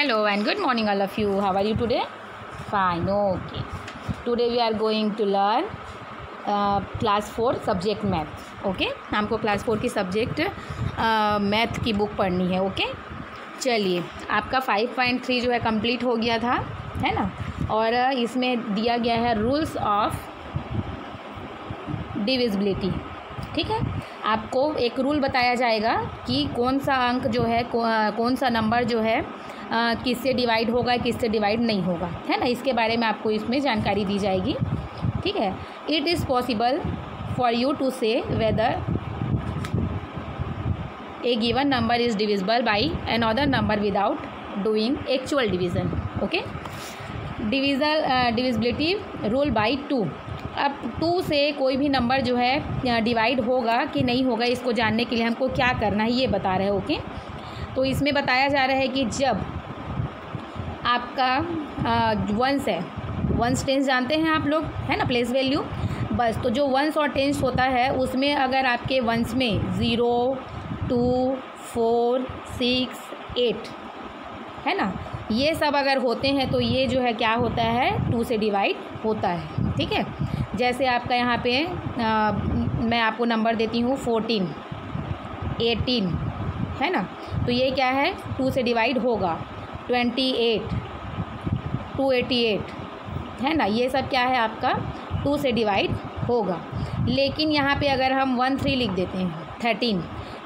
Hello and good morning all of you. How are you today? Fine. Okay. Today we are going to learn class 4 subject math. Okay. हमको class 4 की subject math की book पढ़नी है. Okay. चलिए, आपका 5.3 जो है complete हो गया था, है ना. और इसमें दिया गया है rules of divisibility. ठीक है. आपको एक रूल बताया जाएगा कि कौन सा अंक जो है कौन सा नंबर जो है किससे डिवाइड होगा, किससे डिवाइड नहीं होगा, है ना. इसके बारे में आपको इसमें जानकारी दी जाएगी. ठीक है. It is possible for you to say whether a given number is divisible by another number without doing actual division. Okay. Divisibility rule by 2. अब 2 से कोई भी नंबर जो है डिवाइड होगा कि नहीं होगा, इसको जानने के लिए हमको क्या करना है ये बता रहे हैं. ओके. तो इसमें बताया जा रहा है कि जब आपका वंस है, वंस टेंस जानते हैं आप लोग, है ना, प्लेस वैल्यू. बस तो जो वंस और टेंस होता है उसमें अगर आपके वंस में 0, 2, 4, 6, 8 है ना, ये सब अगर होते हैं तो ये जो है क्या होता है, 2 से डिवाइड होता है. ठीक है. जैसे आपका यहाँ पे मैं आपको नंबर देती हूँ 14, 18 है ना, तो ये क्या है 2 से डिवाइड होगा. 28, 288 है ना, ये सब क्या है आपका 2 से डिवाइड होगा. लेकिन यहाँ पे अगर हम 1, 3 लिख देते हैं 13,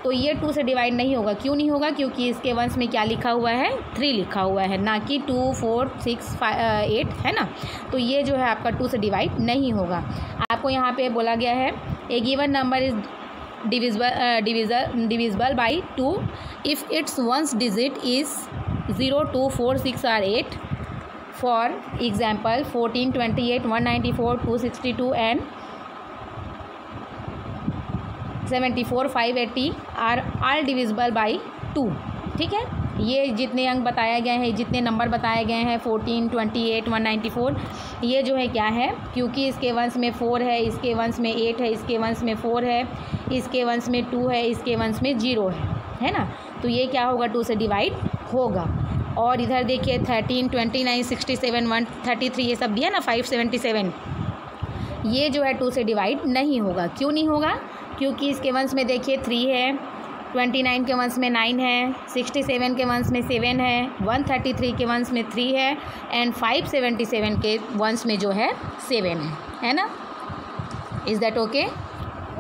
तो ये 2 से डिवाइड नहीं होगा. क्यों नहीं होगा? क्योंकि इसके वंश में क्या लिखा हुआ है, 3 लिखा हुआ है, ना कि 2, 4, 6, 8 है ना. तो ये जो है आपका 2 से डिवाइड नहीं होगा. आपको यहाँ पे बोला गया है a given number is divisible by 2 if its ones digit is 0, 2, 4, 6 or 8. For example 14, 28, 194, 262 and 74, 580 are all divisible by 2. ठीक है. ये जितने अंक बताए गए हैं, जितने नंबर बताए गए हैं 14, 28, 194, ये जो है क्या है, क्योंकि इसके वंश में 4 है, इसके वंश में 8 है, इसके वंश में 4 है, इसके वंश में 2 है, इसके वंश में 0 है ना. तो ये क्या होगा, 2 से डिवाइड होगा. और इधर देखिए 13, 29, 67, 133 ये सब दिया ना, 577, ये जो है 2 से डिवाइड नहीं होगा. क्यों नहीं होगा? क्योंकि इसके वंश में देखिए 3 है, 29 के वंश में 9 है, 67 के वंश में 7 है, 133 के वंश में 3 है एंड 577 के वंश में जो है 7 है ना. Is that okay?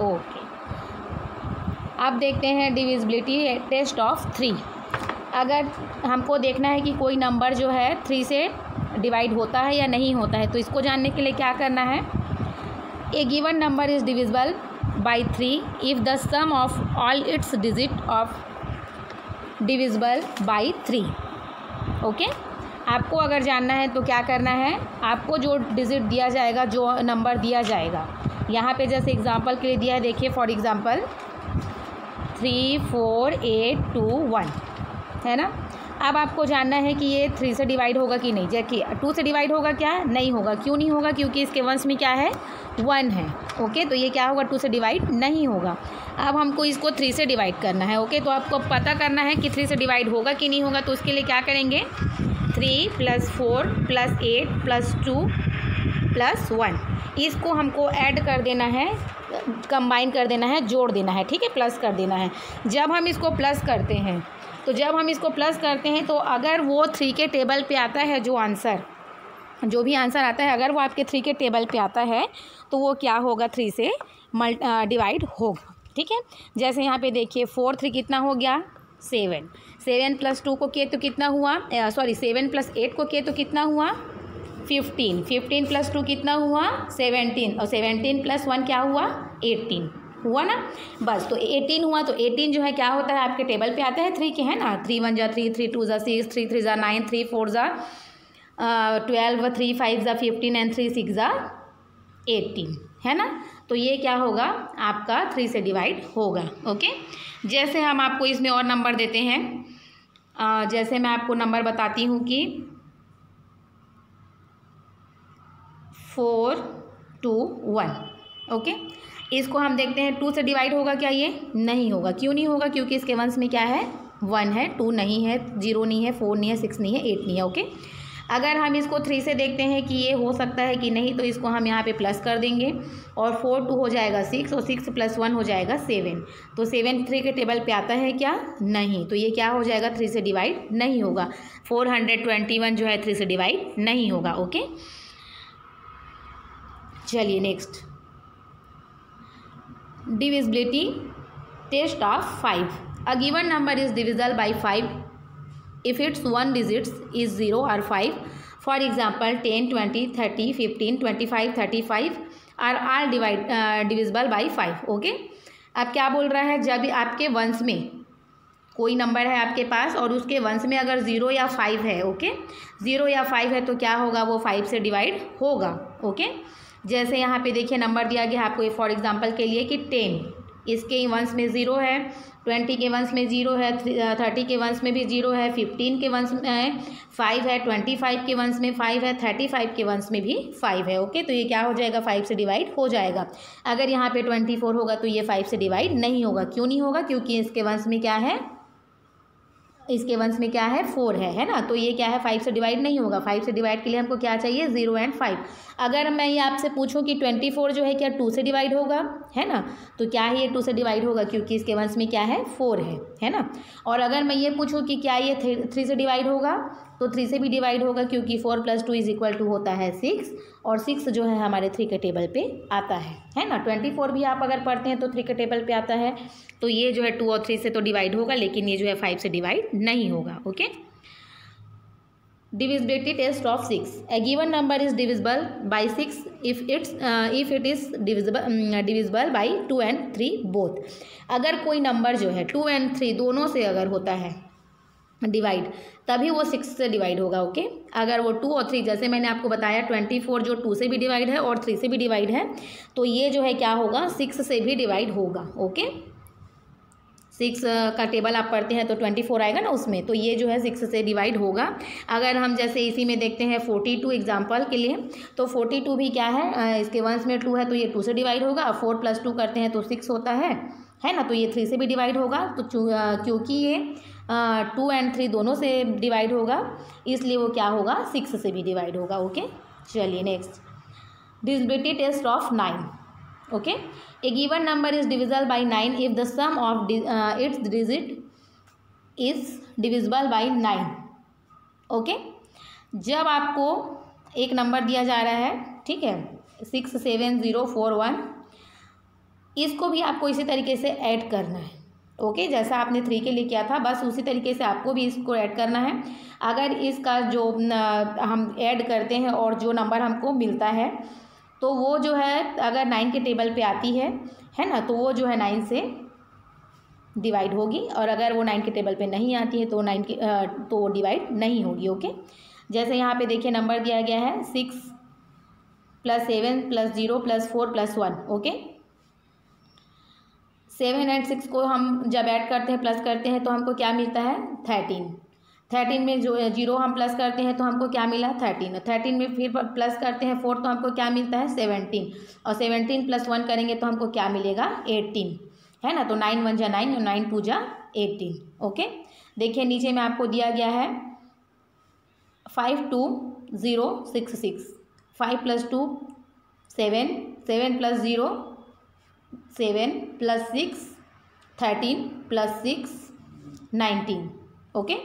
ओके. अब देखते हैं डिविजिबिलिटी टेस्ट ऑफ 3. अगर हमको देखना है कि कोई नंबर जो है 3 से डिवाइड होता है या नहीं होता है, तो इसको जानने के लिए क्या करना है, a given number is divisible by 3 if the sum of all its digit of divisible by 3. Okay. आपको अगर जानना है तो क्या करना है, आपको जो डिजिट दिया जाएगा, जो नंबर दिया जाएगा, यहाँ पे जैसे एग्जांपल के लिए दिया है, देखिए फॉर एग्जांपल 3, 4, 8, 2, 1 है ना. अब आपको जानना है कि ये 3 से डिवाइड होगा कि नहीं. देखिए 2 से डिवाइड होगा क्या, नहीं होगा. क्यों नहीं होगा? क्योंकि इसके वंश में क्या है, 1 है. ओके. तो ये क्या होगा, 2 से डिवाइड नहीं होगा. अब हमको इसको 3 से डिवाइड करना है. ओके. तो आपको पता करना है कि 3 से डिवाइड होगा कि नहीं होगा. तो उसके लिए क्या करेंगे, 3 + 4 + 8 + 2 + 1, इसको हमको ऐड कर देना है, कंबाइन कर देना है, जोड़ देना है. ठीक है. प्लस कर देना है. जब हम इसको प्लस करते हैं, तो अगर वो 3 के टेबल पे आता है, जो भी आंसर आता है, अगर वो आपके 3 के टेबल पे आता है तो वो क्या होगा, 3 से डिवाइड होगा. ठीक है. जैसे यहाँ पे देखिए 4, 3 कितना हो गया, 7. 7 + 2 को किए तो कितना हुआ, 7 + 8 को किए तो कितना हुआ, 15. 15 + 2 कितना हुआ, 17. और 17 + 1 क्या हुआ, 18 हुआ ना. बस तो 18 हुआ. तो 18 जो है क्या होता है, आपके टेबल पे आता है 3 के, है ना. 3 × 1 = 3, 3 × 2 = 6, 3 × 3 = 9, 3 × 4 = 12, 3 × 5 = 15 एंड 3 × 6 = 18 है ना. तो ये क्या होगा, आपका 3 से डिवाइड होगा. ओके. जैसे हम आपको इसमें और नंबर देते हैं, जैसे मैं आपको नंबर बताती हूँ कि 4, 2, 1. ओके. इसको हम देखते हैं 2 से डिवाइड होगा क्या, ये नहीं होगा. क्यों नहीं होगा? क्योंकि इसके वंश में क्या है, 1 है, 2 नहीं है, 0 नहीं है, 4 नहीं है, 6 नहीं है, 8 नहीं है। ओके, अगर हम इसको 3 से देखते हैं कि ये हो सकता है कि नहीं, तो इसको हम यहाँ पे प्लस कर देंगे और 4 2 हो जाएगा 6 और 6 + 1 हो जाएगा 7। तो 7 3 के टेबल पे आता है क्या? नहीं। तो ये क्या हो जाएगा? 3 से डिवाइड नहीं होगा। 421 जो है 3 से डिवाइड नहीं होगा। ओके, चलिए next, divisibility test of 5। A given number is divisible by 5 if its one digits is 0 or 5. For example, 10, 20, 30, 15, 25, 35 are all divisible by 5. Okay, अब क्या बोल रहा है? जब आपके वंश में कोई नंबर है आपके पास और उसके वंश में अगर 0 या 5 है, ओके, 0 या 5 है तो क्या होगा? वो 5 से डिवाइड होगा। ओके, जैसे यहाँ पे देखिए नंबर दिया गया है आपको फॉर एग्जांपल के लिए कि 10, इसके वंश में 0 है, 20 के वंश में 0 है, 30 के वंश में भी 0 है, 15 के वंश में 5 है, 25 के वंश में 5 है, 35 के वंश में भी 5 है। ओके, तो ये क्या हो जाएगा? 5 से डिवाइड हो जाएगा। अगर यहाँ पे 24 होगा तो ये 5 से डिवाइड नहीं होगा। क्यों नहीं होगा? क्योंकि इसके वंश में क्या है? इसके वंश में क्या है? 4 है ना। तो ये क्या है? 5 से डिवाइड नहीं होगा। 5 से डिवाइड के लिए हमको क्या चाहिए? 0 और 5। अगर मैं ये आपसे पूछूं कि 24 जो है क्या 2 से डिवाइड होगा, है ना, तो क्या है? ये 2 से डिवाइड होगा क्योंकि इसके वंश में क्या है? 4 है ना। और अगर मैं ये पूछूं कि क्या ये 3 से डिवाइड होगा, तो 3 से भी डिवाइड होगा क्योंकि 4 + 2 = होता है 6 और 6 जो है हमारे 3 के टेबल पे आता है ना। 24 भी आप अगर पढ़ते हैं तो 3 के टेबल पे आता है। तो ये जो है 2 और 3 से तो डिवाइड होगा, लेकिन ये जो है 5 से डिवाइड नहीं होगा। Okay, divisibility test of 6. A given number is divisible by 6 if it is divisible by 2 and 3 both. अगर कोई नंबर जो है 2 and 3 दोनों से अगर होता है डिवाइड, तभी वो 6 से डिवाइड होगा। ओके, अगर वो 2 और 3, जैसे मैंने आपको बताया 24 जो 2 से भी डिवाइड है और 3 से भी डिवाइड है, तो ये जो है क्या होगा? 6 से भी डिवाइड होगा। ओके, 6 का टेबल आप पढ़ते हैं तो 24 आएगा ना उसमें, तो ये जो है 6 से डिवाइड होगा। अगर हम जैसे इसी में देखते हैं 42 एग्जांपल के लिए, तो 42 भी क्या है? इसके वंश में 2 है तो ये 2 से डिवाइड होगा। 4 + 2 करते हैं तो 6 होता है ना, तो ये 3 से भी डिवाइड होगा। तो क्योंकि ये 2 और 3 दोनों से डिवाइड होगा, इसलिए वो क्या होगा? 6 से भी डिवाइड होगा। ओके, चलिए next, divisibility test of 9। Okay, a given number is divisible by 9 if the sum of its digit is divisible by 9। Okay, जब आपको एक नंबर दिया जा रहा है, ठीक है, 67041, इसको भी आपको इसी तरीके से ऐड करना है। ओके, जैसा आपने 3 के लिए किया था, बस उसी तरीके से आपको भी इसको ऐड करना है। अगर इसका जो हम ऐड करते हैं और जो नंबर हमको मिलता है, तो वो जो है अगर 9 के टेबल पे आती है ना, तो वो जो है 9 से डिवाइड होगी, और अगर वो 9 के टेबल पे नहीं आती है तो 9 की तो डिवाइड नहीं होगी। ओके, जैसे यहाँ पे देखिए नंबर दिया गया है 6 + 7 + 0 + 4 + 1। ओके, 7 और 6 को हम जब ऐड करते हैं, प्लस करते हैं, तो हमको क्या मिलता है? 13। 13 में जो 0 हम प्लस करते हैं तो हमको क्या मिला? 13। 13 में फिर प्लस करते हैं 4 तो हमको क्या मिलता है? 17। और 17 + 1 करेंगे तो हमको क्या मिलेगा? 18, है ना। तो 9 × 1 = 9 और 9 × 2 = 18। ओके, देखिए नीचे में आपको दिया गया है 5266, 5 + 2 7, 7 + 0 7 + 6 13 + 6 19। ओके,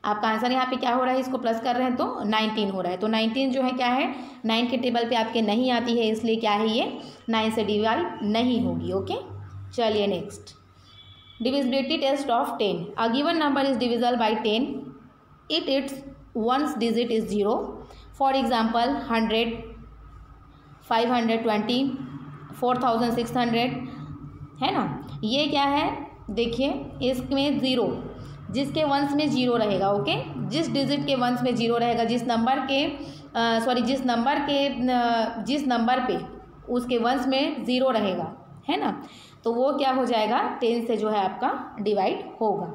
आपका आंसर यहाँ पे क्या हो रहा है? इसको प्लस कर रहे हैं तो 19 हो रहा है। तो 19 जो है क्या है? 9 के टेबल पे आपके नहीं आती है, इसलिए क्या है? ये 9 से डिवाइड नहीं होगी। ओके, चलिए next, divisibility test of 10। A given number is divisible by 10 its ones digit is 0। For example 100, 520, 4600, है ना। ये क्या है? देखिए इसमें 0, जिसके वंश में 0 रहेगा। ओके, जिस डिजिट के वंश में 0 रहेगा, जिस नंबर पे उसके वंश में 0 रहेगा, है ना, तो वो क्या हो जाएगा? 10 से जो है आपका डिवाइड होगा।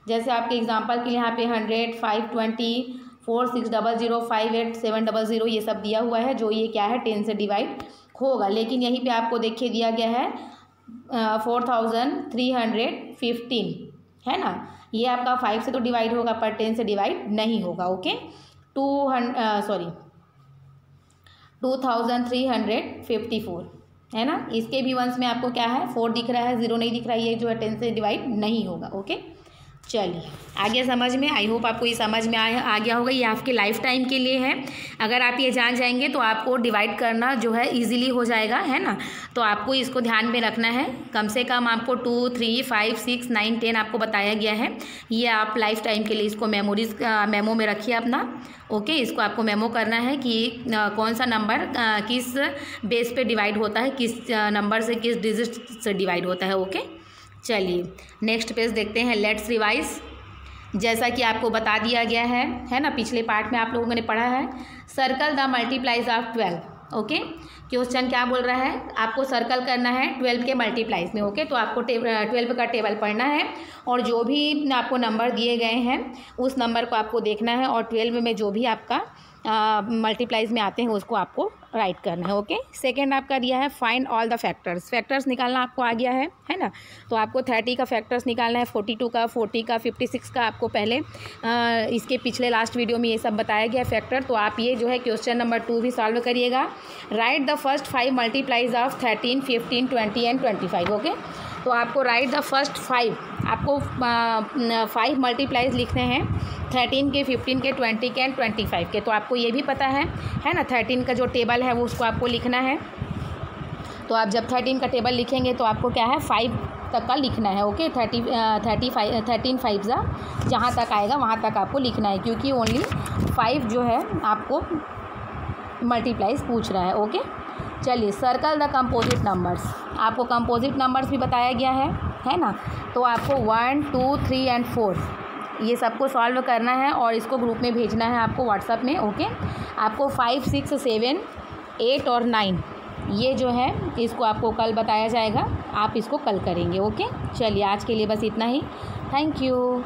जैसे आपके एग्जांपल के लिए यहाँ पे 100, 520, 4600, 58700 ये सब दिया हुआ है, जो ये क्या है? 10 से डिवाइड होगा। लेकिन यहीं पे आपको देखिए दिया गया है 4315, है ना। ये आपका 5 से तो डिवाइड होगा पर 10 से डिवाइड नहीं होगा। ओके 2354 है ना। इसके भी वंस में आपको क्या है 4 दिख रहा है, 0 नहीं दिख रहा है, ये जो है 10 से डिवाइड नहीं होगा। ओके चलिए आ गया समझ में। आई होप आपको ये समझ में आ गया होगा। ये आपके लाइफ टाइम के लिए है। अगर आप ये जान जाएंगे तो आपको डिवाइड करना जो है इजीली हो जाएगा, है ना। तो आपको इसको ध्यान में रखना है। कम से कम आपको 2, 3, 5, 6, 9, 10 आपको बताया गया है। ये आप लाइफ टाइम के लिए इसको मेमो में रखिए अपना। ओके इसको आपको मेमो करना है कि कौन सा नंबर किस बेस पे डिवाइड होता है, किस नंबर से किस डिजिट से डिवाइड होता है। ओके चलिए नेक्स्ट पेज देखते हैं। Let's revise. जैसा कि आपको बता दिया गया है ना, पिछले पार्ट में आप लोगों ने पढ़ा है। Circle the multiplies of 12। Okay question क्या बोल रहा है, आपको सर्कल करना है 12 के मल्टीप्लाइज में। ओके तो आपको 12 का टेबल पढ़ना है और जो भी आपको नंबर दिए गए हैं उस नंबर को आपको देखना है और 12 में जो भी आपका मल्टीप्लाइज में आते हैं उसको आपको राइट करना है। ओके सेकेंड आपका दिया है find all the factors. Factors निकालना आपको आ गया है ना। तो आपको 30 का फैक्टर्स निकालना है, 42 का, 40 का, 56 का। आपको पहले इसके पिछले लास्ट वीडियो में ये सब बताया गया फैक्टर। तो आप ये जो है क्वेश्चन नंबर 2 भी सॉल्व करिएगा। Right the first 5 multiplies of 13, 15, 20 and 25। Okay तो आपको राइट द फर्स्ट 5, आपको 5 मल्टीप्लाइज लिखने हैं 13 के, 15 के, 20 के एंड 25 के। तो आपको ये भी पता है ना 13 का जो टेबल है वो उसको आपको लिखना है। तो आप जब 13 का टेबल लिखेंगे तो आपको क्या है 5 तक का लिखना है। ओके 13 5 जहाँ तक आएगा वहाँ तक आपको लिखना है, क्योंकि ओनली 5 जो है आपको मल्टीप्लाइज पूछ रहा है। ओके चलिए सर्कल द कंपोजिट नंबर्स। आपको कंपोजिट नंबर्स भी बताया गया है ना। तो आपको 1, 2, 3 एंड 4 ये सबको सॉल्व करना है और इसको ग्रुप में भेजना है आपको व्हाट्सएप में। ओके आपको 5, 6, 7, 8 और 9 ये जो है इसको आपको कल बताया जाएगा, आप इसको कल करेंगे। ओके चलिए आज के लिए बस इतना ही। Thank you.